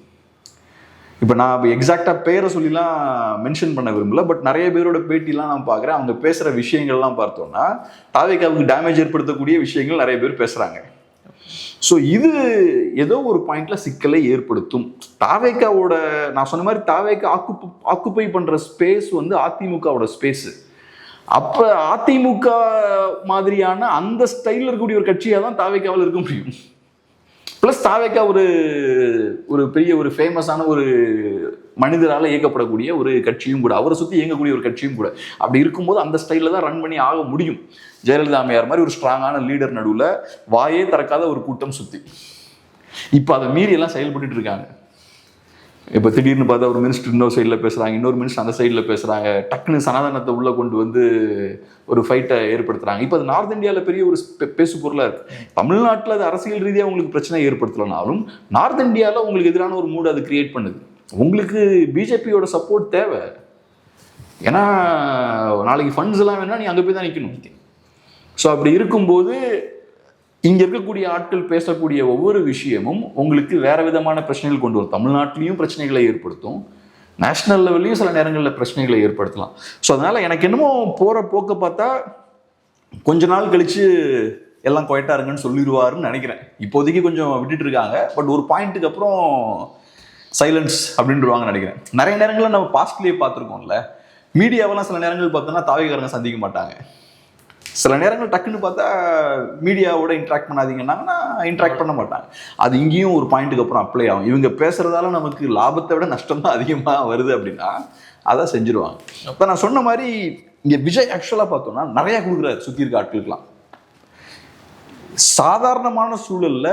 இப்போ நான் எக்ஸாக்டாக பேரை சொல்லிலாம் மென்ஷன் பண்ண விரும்பல, பட் நிறைய பேரோட பேட்டிலாம் நான் பார்க்குறேன். அவங்க பேசுகிற விஷயங்கள்லாம் பார்த்தோம்னா தாவேக்காவுக்கு டேமேஜ் ஏற்படுத்தக்கூடிய விஷயங்கள் நிறைய பேர் பேசுகிறாங்க. ஸோ இது ஏதோ ஒரு பாயிண்ட்ல சிக்கலை ஏற்படுத்தும். தாவேக்காவோட நான் சொன்ன மாதிரி தாவேக்கா ஆக்குப்பை பண்ணுற ஸ்பேஸ் அதிமுகவோட ஸ்பேஸு. அப்போ அதிமுக மாதிரியான அந்த ஸ்டைலில் இருக்கக்கூடிய ஒரு கட்சியாக தான் தாவேக்காவில் இருக்க முடியும். பிளஸ் தாவேக்கா ஒரு பெரிய ஒரு ஃபேமஸான ஒரு மனிதரால் இயக்கப்படக்கூடிய ஒரு கட்சியும் கூட, அவரை சுற்றி இயங்கக்கூடிய ஒரு கட்சியும் கூட. அப்படி இருக்கும்போது அந்த ஸ்டைலில் தான் ரன் பண்ணி ஆக முடியும். ஜெயலலிதா அம்மையார் மாதிரி ஒரு ஸ்ட்ராங்கான லீடர் நடுவில் வாயே திறக்காத ஒரு கூட்டம் சுற்றி இப்போ அதை மீறி எல்லாம் செயல்பட்டு இருக்காங்க. இப்போ திடீர்னு பார்த்தா ஒரு மினிஸ்டர் இன்னொரு சைடில் பேசுகிறாங்க, இன்னொரு மினிஸ்டர் அந்த சைடில் பேசுகிறாங்க, டக்குன்னு சனாதனத்தை உள்ளே கொண்டு வந்து ஒரு ஃபைட்டை ஏற்படுத்துகிறாங்க. இப்போ அது நார்த் இந்தியாவில் பெரிய ஒரு பேசு பொருளாக இருக்குது. தமிழ்நாட்டில் அது அரசியல் ரீதியாக உங்களுக்கு பிரச்சனை ஏற்படுத்தலைனாலும் நார்த் இந்தியாவில் உங்களுக்கு எதிரான ஒரு மூடு அது கிரியேட் பண்ணுது. உங்களுக்கு பிஜேபியோட சப்போர்ட் தேவை. ஏன்னா நாளைக்கு ஃபண்ட்ஸ் எல்லாம் வேணா நீ அங்கே போய் தான் நிற்கணும். ஸோ அப்படி இருக்கும்போது இங்க இருக்கக்கூடிய ஆட்கள் பேசக்கூடிய ஒவ்வொரு விஷயமும் உங்களுக்கு வேற விதமான பிரச்சனைகள் கொண்டு வரும். தமிழ்நாட்டிலையும் பிரச்சனைகளை ஏற்படுத்தும், நேஷனல் லெவல்லையும் சில நேரங்களில் பிரச்சனைகளை ஏற்படுத்தலாம். ஸோ அதனால எனக்கு என்னமோ போற போக்க பார்த்தா கொஞ்ச நாள் கழிச்சு எல்லாம் குவைட்டா இருங்கன்னு சொல்லிடுவாருன்னு நினைக்கிறேன். இப்போதைக்கு கொஞ்சம் விட்டுட்டு இருக்காங்க, பட் ஒரு பாயிண்ட்டுக்கு அப்புறம் சைலன்ஸ் அப்படின்றாங்கன்னு நினைக்கிறேன். நிறைய நேரங்களில் நம்ம பாஸ்ட்லேயே பார்த்துருக்கோம்ல, மீடியாவெல்லாம் சில நேரங்கள் பார்த்தோம்னா தாவேக்காரங்க சந்திக்க மாட்டாங்க. சில நேரங்கள் டக்குன்னு பார்த்தா மீடியாவோட இன்ட்ராக்ட் பண்ணாதீங்கன்னா இன்ட்ராக்ட் பண்ண மாட்டாங்க. அது இங்கேயும் ஒரு பாயிண்ட்டுக்கு அப்புறம் அப்ளை ஆகும். இவங்க பேசுறதால நமக்கு லாபத்தை விட நஷ்டம் தான் அதிகமாக வருது அப்படின்னா அதை செஞ்சிருவாங்க. இப்போ நான் சொன்ன மாதிரி இங்கே விஜய் ஆக்சுவலாக பார்த்தோம்னா நிறையா கொடுக்குறாரு சுற்றி இருக்க ஆட்களுக்கெல்லாம். சாதாரணமான சூழல்ல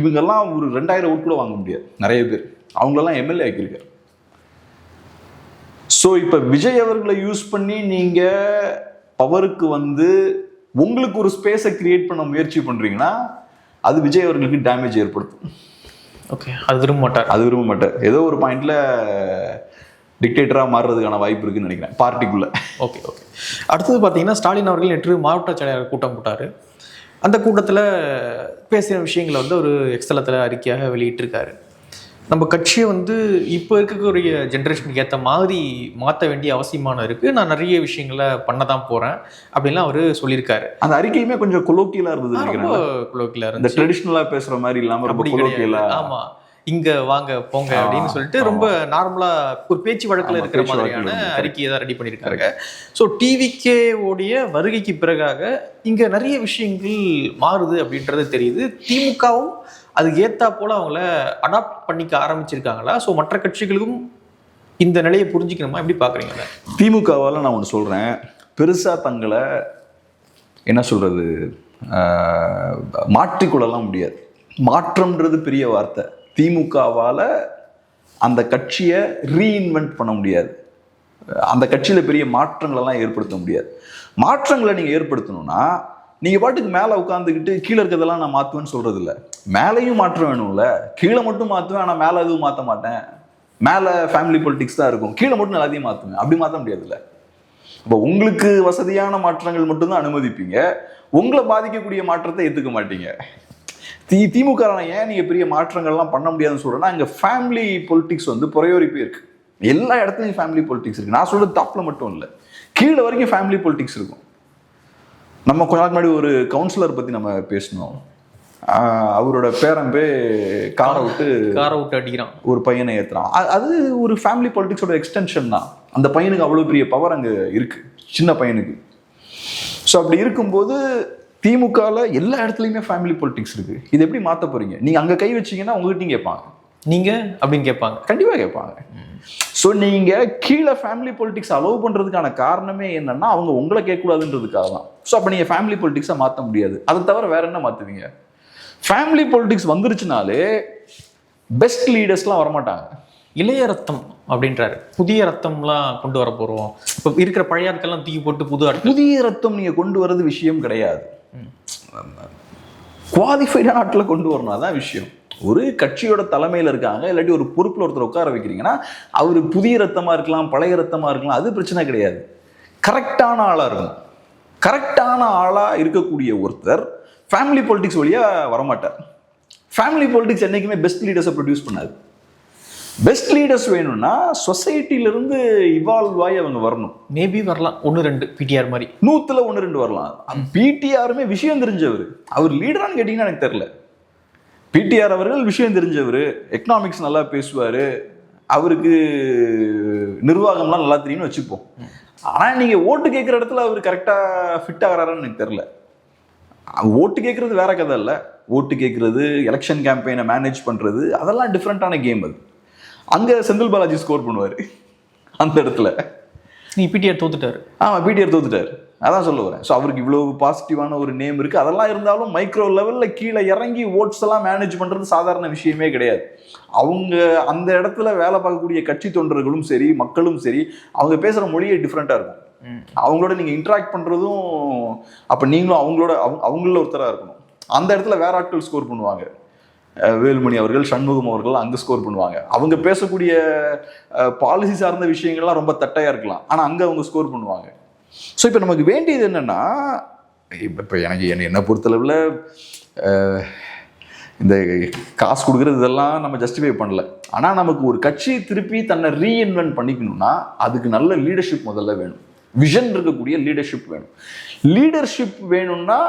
இவங்கெல்லாம் ஒரு 2000 ஓட்டு கூட வாங்க முடியாது நிறைய பேர். அவங்களெல்லாம் எம்எல்ஏ ஆக்கியிருக்காரு. ஸோ இப்போ விஜய் அவர்களை யூஸ் பண்ணி நீங்க பவருக்கு வந்து உங்களுக்கு ஒரு ஸ்பேஸை கிரியேட் பண்ண முயற்சி பண்றீங்கன்னா அது விஜய் அவர்களுக்கு டேமேஜ் ஏற்படுத்தும். ஓகே, அது விரும்ப மாட்டார். ஏதோ ஒரு பாயிண்ட்ல டிக்டேட்டரா மாறுறதுக்கான வாய்ப்பு இருக்குன்னு நினைக்கிறேன் பார்ட்டிக்குள்ள. ஓகே. அடுத்தது பார்த்தீங்கன்னா ஸ்டாலின் அவர்கள் நேற்று மாவட்ட செயலாளர் கூட்டம் போட்டார். அந்த கூட்டத்தில் பேசின விஷயங்களை வந்து ஒரு எக்ஸ்தலத்தில் அறிக்கையாக வெளியிட்டிருக்காரு. நம்ம கட்சியை வந்து இப்போ இருக்கக்கூடிய ஜென்ரேஷனுக்கு ஏற்ற மாதிரி மாற்ற வேண்டிய அவசியமான இருக்குது, நான் நிறைய விஷயங்களை பண்ண தான் போகிறேன் அப்படின்லாம் அவர் சொல்லியிருக்காரு. அந்த அறிக்கையுமே கொஞ்சம் கொலோக்கியலாக இருந்தது. ரொம்ப கொலோக்கியலாக இருந்தது, ட்ரெடிஷ்னலாக பேசுகிற மாதிரி இல்லாமல் ரொம்ப கொலோக்கியலாக. ஆமாம், இங்கே வாங்க போங்க அப்படின்னு சொல்லிட்டு ரொம்ப நார்மலாக ஒரு பேச்சு வழக்கில் இருக்கிற மாதிரியான அறிக்கையை தான் ரெடி பண்ணியிருக்காங்க. ஸோ டிவிகே உடைய வருகைக்கு பிறகாக இங்கே நிறைய விஷயங்கள் மாறுது அப்படின்றது தெரியுது. திமுகவும் அதுக்கு ஏற்றா போல் அவங்கள அடாப்ட் பண்ணிக்க ஆரம்பிச்சிருக்காங்களா? ஸோ மற்ற கட்சிகளுக்கும் இந்த நிலையை புரிஞ்சுக்கணுமா? எப்படி பார்க்குறீங்க? திமுகவால் நான் ஒன்று சொல்கிறேன், பெருசாக தங்களை என்ன சொல்கிறது மாற்றிக்கொள்ளலாம் முடியாது. மாற்றம்ன்றது பெரிய வார்த்தை. திமுகவால் அந்த கட்சியை ரீஇன்வென்ட் பண்ண முடியாது. அந்த கட்சியில் பெரிய மாற்றங்களெல்லாம் ஏற்படுத்த முடியாது. மாற்றங்களை நீங்கள் ஏற்படுத்தணும்னா நீங்கள் பாட்டுக்கு மேலே உட்காந்துக்கிட்டு கீழே இருக்கிறதெல்லாம் நான் மாற்றுவேன்னு சொல்கிறது இல்லை. மேலேயும் மாற்றம் வேணும்ல. கீழே மட்டும் மாற்றுவேன், ஆனால் மேலே எதுவும் மாற்ற மாட்டேன். மேலே ஃபேமிலி பொலிட்டிக்ஸ் தான் இருக்கும், கீழே மட்டும் எல்லாத்தையும் மாற்றுவேன், அப்படி மாற்ற முடியாதுல்ல. இப்போ உங்களுக்கு வசதியான மாற்றங்கள் மட்டும்தான் அனுமதிப்பீங்க, உங்களை பாதிக்கக்கூடிய மாற்றத்தை ஏற்றுக்க மாட்டீங்க. திமுக ஏன் நீங்கள் பெரிய மாற்றங்கள்லாம் பண்ண முடியாதுன்னு சொல்கிறேன்னா, இங்கே ஃபேமிலி பொலிட்டிக்ஸ் வந்து புறையோரிப்பே இருக்குது. எல்லா இடத்துலையும் ஃபேமிலி பொலிட்டிக்ஸ் இருக்குது. நான் சொல்கிறது டாப்பில் மட்டும் இல்லை, கீழே வரைக்கும் ஃபேமிலி பொலிட்டிக்ஸ் இருக்கும். நம்ம கொஞ்ச நாள் முன்னாடி ஒரு கவுன்சிலர் பற்றி நம்ம பேசணும். அவரோட பேரன் காரை விட்டு அடிக்கிறான், ஒரு பையனை ஏற்றுறான். அது ஒரு ஃபேமிலி பொலிட்டிக்ஸோட எக்ஸ்டென்ஷன் தான். அந்த பையனுக்கு அவ்வளோ பெரிய பவர் அங்கே இருக்குது, சின்ன பையனுக்கு. ஸோ அப்படி இருக்கும்போது திமுகவில் எல்லா இடத்துலையுமே ஃபேமிலி பொலிட்டிக்ஸ் இருக்குது. இது எப்படி மாற்ற போகிறீங்க? நீங்கள் அங்கே கை வச்சிங்கன்னா உங்ககிட்டையும் கேட்பாங்க, நீங்கள் அப்படின்னு கேட்பாங்க, கண்டிப்பாக கேட்பாங்க. ஸோ நீங்கள் கீழே ஃபேமிலி பொலிட்டிக்ஸ் அலோவ் பண்ணுறதுக்கான காரணமே என்னன்னா அவங்க உங்களை கேட்கக்கூடாதுன்றதுக்காக தான். ஸோ அப்போ நீங்கள் ஃபேமிலி பொலிட்டிக்ஸை மாற்ற முடியாது. அதை தவிர வேற என்ன மாற்றுவீங்க? ஃபேமிலி பொலிட்டிக்ஸ் வந்துருச்சுனாலே பெஸ்ட் லீடர்ஸ்லாம் வரமாட்டாங்க. இளைய ரத்தம் அப்படின்றாரு, புதிய ரத்தம்லாம் கொண்டு வர போகிறோம். இப்போ இருக்கிற பழைய ஆட்கள்லாம் தூக்கி போட்டு புதிய ரத்தம் நீங்கள் கொண்டு வர்றது விஷயம் கிடையாது. குவாலிஃபைடான ஆட்களை கொண்டு வரணும், அதான் விஷயம். ஒரு கட்சியோட தலைமையில் இருக்காங்க, இல்லாட்டி ஒரு பொறுப்பில் ஒருத்தர் உட்கார வைக்கிறீங்கன்னா அவர் புதிய ரத்தமாக இருக்கலாம், பழைய ரத்தமாக இருக்கலாம், அது பிரச்சனை கிடையாது. கரெக்டான ஆளாக இருக்கணும். கரெக்டான ஆளாக இருக்கக்கூடிய ஒருத்தர் ஃபேமிலி பொலிட்டிக்ஸ் வழியாக வரமாட்டார். ஃபேமிலி பொலிட்டிக்ஸ் என்றைக்குமே பெஸ்ட் லீடர்ஸை ப்ரொடியூஸ் பண்ணாது. பெஸ்ட் லீடர்ஸ் வேணும்னா சொசைட்டிலிருந்து இவால்வ் ஆகி அவங்க வரணும். மேபி வரலாம் 1-2 பிடிஆர் மாதிரி, 100ல் 1-2 வரலாம். பிடிஆருமே விஷயம் தெரிஞ்சவர், அவர் லீடரானு கேட்டிங்கன்னா எனக்கு தெரியல. பிடிஆர் அவர்கள் விஷயம் தெரிஞ்சவர், எக்கனாமிக்ஸ் நல்லா பேசுவார், அவருக்கு நிர்வாகம்லாம் நல்லா தெரியும்னு வச்சுப்போம். ஆனால் நீங்கள் ஓட்டு கேட்குற இடத்துல அவர் கரெக்டாக ஃபிட் ஆகிறாரான்னு எனக்கு தெரில. ஓட்டு கேட்குறது வேற கதை இல்லை. ஓட்டு கேட்குறது, எலெக்ஷன் கேம்பெயினை மேனேஜ் பண்ணுறது, அதெல்லாம் டிஃப்ரெண்ட்டான கேம். அது அங்கே செந்தில் பாலாஜி ஸ்கோர் பண்ணுவார் அந்த இடத்துல. பிடிஆர் தோத்துட்டார். ஆமாம், பிடிஆர் தோத்துட்டார், அதான் சொல்ல வரேன். ஸோ அவருக்கு இவ்வளோ பாசிட்டிவான ஒரு நேம் இருக்குது. அதெல்லாம் இருந்தாலும் மைக்ரோ லெவலில் கீழே இறங்கி ஓட்ஸ் எல்லாம் மேனேஜ் பண்ணுறது சாதாரண விஷயமே கிடையாது. அவங்க அந்த இடத்துல வேலை பார்க்கக்கூடிய கட்சி தொண்டர்களும் சரி, மக்களும் சரி, அவங்க பேசுகிற மொழியே டிஃப்ரெண்ட்டாக இருக்கும். அவங்களோட நீங்கள் இன்ட்ராக்ட் பண்ணுறதும், அப்போ நீங்களும் அவங்கள ஒருத்தராக இருக்கணும். அந்த இடத்துல வேற ஆட்கள் ஸ்கோர் பண்ணுவாங்க. வேலுமணி அவர்கள், சண்முகம் அவர்கள் அங்கே ஸ்கோர் பண்ணுவாங்க. அவங்க பேசக்கூடிய பாலிசி சார்ந்த விஷயங்கள்லாம் ரொம்ப தட்டையாக இருக்கலாம், ஆனால் அங்கே அவங்க ஸ்கோர் பண்ணுவாங்க. ஸோ இப்போ நமக்கு வேண்டியது என்னென்னா, இப்போ என்னை பொறுத்தளவில் இந்த காசு கொடுக்குறது இதெல்லாம் நம்ம ஜஸ்டிஃபை பண்ணல. ஆனால் நமக்கு ஒரு கட்சி திருப்பி தன்னை ரீஇன்வென்ட் பண்ணிக்கணும்னா அதுக்கு நல்ல லீடர்ஷிப் முதல்ல வேணும். விஷன் இருக்கக்கூடிய லீடர்ஷிப் வேணும். லீடர்ஷிப் வேணும்னா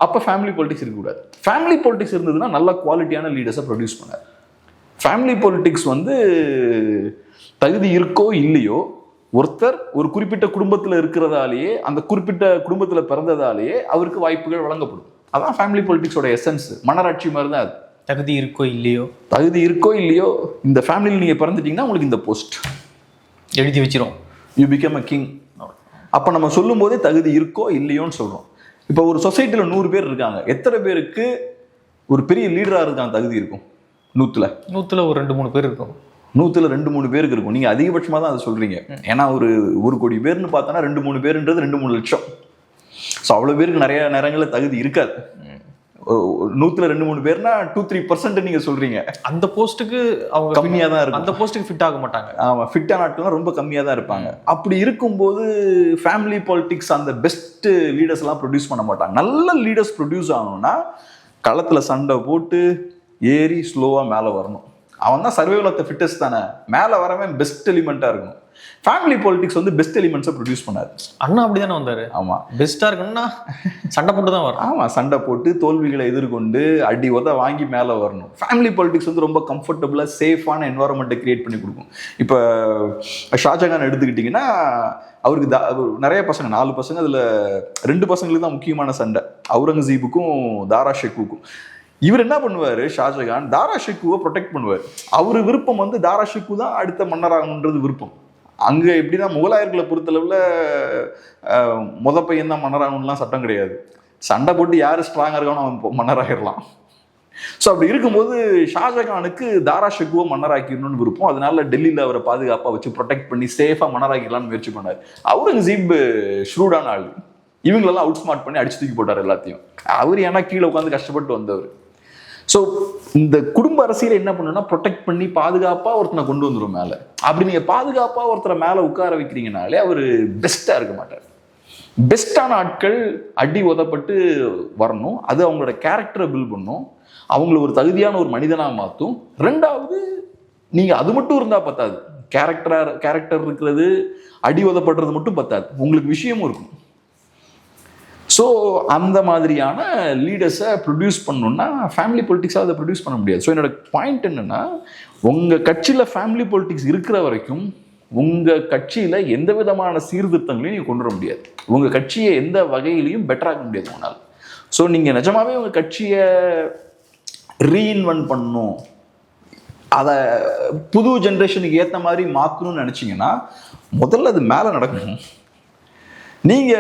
அப்போ ஃபேமிலி பொலிட்டிக்ஸ் இருக்கக்கூடாது. ஃபேமிலி பொலிட்டிக்ஸ் இருந்ததுன்னா நல்ல குவாலிட்டியான லீடர்ஸை ப்ரொடியூஸ் பண்ணார். ஃபேமிலி பொலிட்டிக்ஸ் வந்து தகுதி இருக்கோ இல்லையோ, ஒருத்தர் ஒரு குறிப்பிட்ட குடும்பத்தில் இருக்கிறதாலேயே, அந்த குறிப்பிட்ட குடும்பத்தில் பிறந்ததாலேயே அவருக்கு வாய்ப்புகள் வழங்கப்படும். அதான் ஃபேமிலி பொலிட்டிக்ஸோட எசன்ஸ். மன்னராட்சி மாதிரி தான் அது. தகுதி இருக்கோ இல்லையோ இந்த ஃபேமிலியில் நீங்கள் பிறந்துட்டீங்கன்னா உங்களுக்கு இந்த போஸ்ட் எழுதி வச்சிரும், யூ பிகம் அ கிங். அப்போ நம்ம சொல்லும் போதே தகுதி இருக்கோ இல்லையோன்னு சொல்கிறோம். இப்போ ஒரு சொசைட்டியில் 100 பேர் இருக்காங்க, எத்தனை பேருக்கு ஒரு பெரிய லீடராக இருக்காங்க தகுதி இருக்கும்? 100ல் ஒரு 2-3 பேர் இருக்கும். 100ல் 2-3 பேருக்கு இருக்கும். நீங்க அதிகபட்சமா தான் அதை சொல்றீங்க. ஏன்னா ஒரு 1 கோடி பேர்னு பார்த்தோன்னா 2-3 பேருன்றது 2-3 லட்சம். ஸோ அவ்வளோ பேருக்கு நிறைய நேரங்களில் தகுதி இருக்காது. 100ல் 2-3 பேர்னா 2-3% நீங்க சொல்றீங்க. அந்த போஸ்ட்டுக்கு அவங்க கம்மியா தான் இருக்கும். அந்த போஸ்ட்டுக்கு ஃபிட் ஆக மாட்டாங்க. ஆமா, ஃபிட்டான ஆட்கள்லாம் ரொம்ப கம்மியா தான் இருப்பாங்க. அப்படி இருக்கும்போது ஃபேமிலி பாலிடிக்ஸ் அந்த பெஸ்ட் லீடர்ஸ் எல்லாம் ப்ரொடியூஸ் பண்ண மாட்டாங்க. நல்ல லீடர்ஸ் ப்ரொடியூஸ் ஆகணும்னா களத்துல சண்டை போட்டு ஏறி ஸ்லோவா மேல வரணும். அவன் தான் சர்வைவல் ஆஃப் த ஃபிட்டஸ்ட் தானே. மேல வரவன் பெஸ்ட் எலிமெண்டா இருக்கணும். ஃபேமிலி பாலிடிக்ஸ் வந்து பெஸ்ட் எலிமெண்ட்ஸை ப்ரொடியூஸ் பண்ணாரு. அண்ணா அப்படிதானே வந்தாரு. ஆமா, பெஸ்டா இருக்கணும்னா சண்டை போட்டு தான் வரும். ஆமா, சண்டை போட்டு தோல்விகளை எதிர்கொண்டு அடி உத வாங்கி மேல வரணும். ஃபேமிலி பாலிடிக்ஸ் வந்து ரொம்ப கம்ஃபர்டபுளா சேஃபான என்வாரன்மெண்ட்டை கிரியேட் பண்ணி கொடுக்கும். இப்போ ஷாஜகான் எடுத்துக்கிட்டீங்கன்னா அவருக்கு நிறைய பசங்க, 4 பசங்க, அதுல 2 பசங்களுக்கு தான் முக்கியமான சண்டை, அவுரங்கசீபுக்கும் தாரா ஷெக்குவுக்கும். இவர் என்ன பண்ணுவாரு, ஷாஜகான் தாரா ஷெக்குவை ப்ரொடெக்ட் பண்ணுவார். அவரு விருப்பம் வந்து தாரா ஷெக்கு தான் அடுத்த மன்னராகணுன்றது விருப்பம். அங்கே எப்படின்னா முகலாயர்களை பொறுத்தளவில் மொத பையன் தான் மன்னராகணும்லாம் சட்டம் கிடையாது. சண்டை போட்டு யார் ஸ்ட்ராங்காக இருக்கானோ அவன் மன்னராகிடலாம். ஸோ அப்படி இருக்கும்போது ஷாஜகானுக்கு தாரா ஷெக்குவை மன்னராக்கிடணும்னு விருப்பம். அதனால டெல்லியில் அவரை பாதுகாப்பாக வச்சு ப்ரொடெக்ட் பண்ணி சேஃபாக மன்னராக்கிடலாம்னு முயற்சி பண்ணார். அவுரங்கசீப் ஷ்ரூடான ஆள். இவங்களெல்லாம் அவுட் ஸ்மார்ட் பண்ணி அடிச்சு தூக்கி போட்டார் எல்லாத்தையும். அவர் ஏன்னா கீழே உட்காந்து கஷ்டப்பட்டு வந்தவர். ஸோ இந்த குடும்ப அரசியலை என்ன பண்ணுன்னா ப்ரொடெக்ட் பண்ணி பாதுகாப்பாக ஒருத்தனை கொண்டு வந்துடும் மேலே. அப்படி நீங்கள் பாதுகாப்பாக ஒருத்தரை மேலே உட்கார வைக்கிறீங்கனாலே அவர் பெஸ்ட்டாக இருக்க மாட்டார். பெஸ்ட்டான ஆட்கள் அடி உதப்பட்டு வரணும். அது அவங்களோட கேரக்டரை பில்ட் பண்ணும், அவங்கள ஒரு தகுதியான ஒரு மனிதனாக மாற்றும். 2வது, நீங்கள் அது மட்டும் இருந்தால் பத்தாது. கேரக்டர் இருக்கிறது, அடி உதப்படுறது மட்டும் பத்தாது, உங்களுக்கு விஷயமும் இருக்கும். ஸோ அந்த மாதிரியான லீடர்ஸை ப்ரொடியூஸ் பண்ணணும்னா ஃபேமிலி பொலிட்டிக்ஸாக அதை ப்ரொடியூஸ் பண்ண முடியாது. ஸோ என்னோட பாயிண்ட் என்னென்னா, உங்கள் கட்சியில் ஃபேமிலி பொலிட்டிக்ஸ் இருக்கிற வரைக்கும் உங்கள் கட்சியில் எந்த விதமான சீர்திருத்தங்களையும் நீங்கள் கொண்டு வர முடியாது. உங்கள் கட்சியை எந்த வகையிலையும் பெட்டராக முடியாது உங்களால். ஸோ நீங்கள் நிஜமாவே உங்கள் கட்சியை ரீஇன்வென்ட் பண்ணணும், அதை புது ஜென்ரேஷனுக்கு ஏற்ற மாதிரி மாற்றணும்னு நினச்சிங்கன்னா முதல்ல அது மேலே நடக்கணும். நீங்க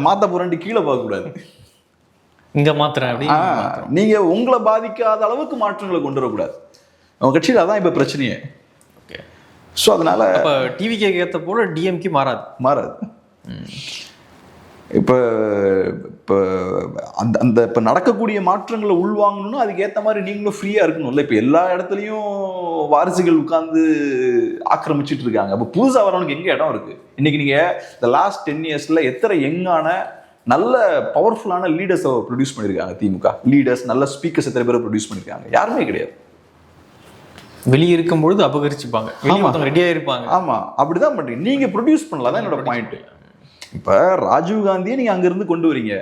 மாத்த போறேன் கீழே பார்க்க கூடாது. இங்க மாத்திரம் நீங்க உங்களை பாதிக்காத அளவுக்கு மாற்றங்களை கொண்டு வரக்கூடாது. உங்க கட்சியில் அதான் இப்ப பிரச்சனையே. ஸோ அதனால டிவிக்கு ஏற்ற போல டிஎம்கே மாறாது. இப்போ இப்போ அந்த அந்த இப்போ நடக்கக்கூடிய மாற்றங்களை உள்வாங்கணும்னா அதுக்கு ஏற்ற மாதிரி நீங்களும் ஃப்ரீயாக இருக்கணும்ல. இப்போ எல்லா இடத்துலையும் வாரிசுகள் உட்கார்ந்து ஆக்கிரமிச்சிட்டு இருக்காங்க. அப்போ புதுசாக வரவனுக்கு எங்கே இடம் இருக்குது? இன்னைக்கு நீங்கள் இந்த லாஸ்ட் 10 இயர்ஸில் எத்தனை யங்கான நல்ல பவர்ஃபுல்லான லீடர்ஸை ப்ரொடியூஸ் பண்ணியிருக்காங்க திமுக லீடர்ஸ், நல்ல ஸ்பீக்கர்ஸ் எத்தனை பேரை ப்ரொடியூஸ் பண்ணியிருக்காங்க? யாருமே கிடையாது. வெளியே இருக்கும்பொழுது அபகரிச்சுப்பாங்க, ரெடியாக இருப்பாங்க. ஆமாம், அப்படிதான் பண்ணுறீங்க. நீங்கள் ப்ரொடியூஸ் பண்ணலாம் தான் என்னோட பாயிண்ட். இப்போ ராஜீவ்காந்தியை நீங்கள் அங்கேருந்து கொண்டு வரீங்க,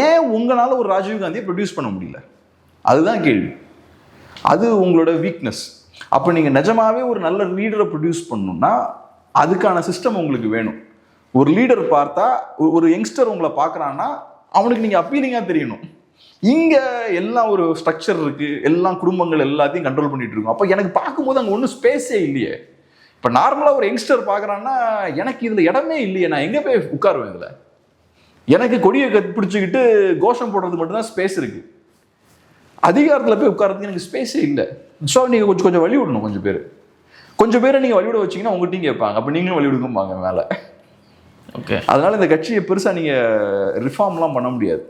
ஏன் உங்களால் ஒரு ராஜீவ்காந்தியை ப்ரொடியூஸ் பண்ண முடியல? அதுதான் கேள்வி. அது உங்களோட வீக்னஸ். அப்போ நீங்கள் நிஜமாவே ஒரு நல்ல லீடரை ப்ரொடியூஸ் பண்ணணும்னா அதுக்கான சிஸ்டம் உங்களுக்கு வேணும். ஒரு லீடர் பார்த்தா, ஒரு யங்ஸ்டர் உங்களை பார்க்குறான்னா அவனுக்கு நீங்கள் அப்பீலிங்காக தெரியணும். இங்கே எல்லாம் ஒரு ஸ்ட்ரக்சர் இருக்குது, எல்லாம் குடும்பங்கள் எல்லாத்தையும் கண்ட்ரோல் பண்ணிட்டு இருக்கோம். அப்போ எனக்கு பார்க்கும்போது அங்கே ஒன்றும் ஸ்பேஸே இல்லையே. இப்போ நார்மலாக ஒரு யங்ஸ்டர் பார்க்குறான்னா எனக்கு இதில் இடமே இல்லையே, நான் எங்கே போய் உட்காருவேன்? இதில் எனக்கு கொடியை பிடிச்சிக்கிட்டு கோஷம் போடுறது மட்டும்தான் ஸ்பேஸ் இருக்குது. அதிகாரத்தில் போய் உட்காரதுக்கு எனக்கு ஸ்பேஸே இல்லை. ஸோ நீங்கள் கொஞ்சம் வழி விடணும். கொஞ்சம் பேரை நீங்கள் வழிவிட வச்சிங்கன்னா உங்கள்கிட்டையும் கேட்பாங்க, அப்போ நீங்களும் வழி விடுங்கம்பாங்க மேலே. ஓகே, அதனால் இந்த கட்சியை பெருசாக நீங்கள் ரிஃபார்ம்லாம் பண்ண முடியாது.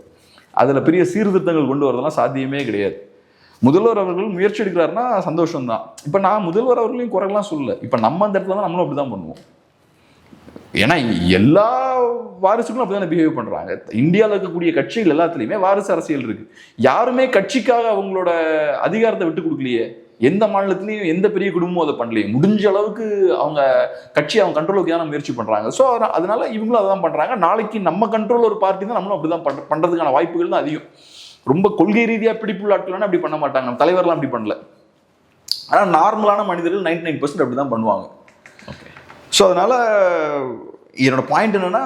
அதில் பெரிய சீர்திருத்தங்கள் கொண்டு வரதெல்லாம் சாத்தியமே கிடையாது. முதல்வர் அவர்கள் முயற்சி எடுக்கிறாருன்னா சந்தோஷம்தான். இப்போ நான் முதல்வர் அவர்களையும் குறைலாம் சொல்லலை. இப்போ நம்ம அந்த இடத்துல தான் நம்மளும் அப்படி தான் பண்ணுவோம். ஏன்னா எல்லா வாரிசுகளும் அப்படி தானே பிஹேவ் பண்ணுறாங்க. இந்தியாவில் இருக்கக்கூடிய கட்சிகள் எல்லாத்துலேயுமே வாரிசு அரசியல் இருக்குது. யாருமே கட்சிக்காக அவங்களோட அதிகாரத்தை விட்டு கொடுக்கலையே. எந்த மாநிலத்திலையும் எந்த பெரிய குடும்பமும் அதை பண்ணலையே. முடிஞ்ச அளவுக்கு அவங்க கட்சி அவங்க கண்ட்ரோலுக்கு தான் முயற்சி பண்ணுறாங்க. ஸோ அதனால இவங்களும் அதை தான் பண்ணுறாங்க. நாளைக்கு நம்ம கண்ட்ரோல் ஒரு பார்ட்டி தான், நம்மளும் அப்படி தான் பண்ணுறதுக்கான வாய்ப்புகள் தான் அதிகம். ரொம்ப கொள்கை ரீதியாக பிடிப்புள்ள ஆட்கள்னா அப்படி பண்ண மாட்டாங்க. நம்ம தலைவர்லாம் அப்படி பண்ணல. ஆனால் நார்மலான மனிதர்கள் 99% அப்படி தான் பண்ணுவாங்க. ஓகே, ஸோ அதனால் என்னோட பாயிண்ட் என்னென்னா,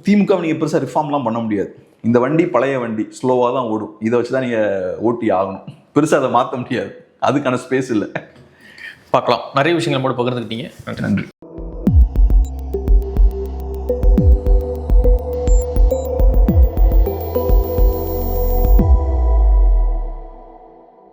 திமுக நீங்கள் பெருசாக ரிஃபார்ம்லாம் பண்ண முடியாது. இந்த வண்டி பழைய வண்டி, ஸ்லோவாக தான் ஓடும். இதை வச்சு தான் நீங்கள் ஓட்டி ஆகணும். பெருசாக அதை மாற்ற முடியாது. அதுக்கான ஸ்பேஸ் இல்லை. பார்க்கலாம். நிறைய விஷயங்கள் மட்டும் பகிர்ந்துக்கிட்டீங்க. நன்றி.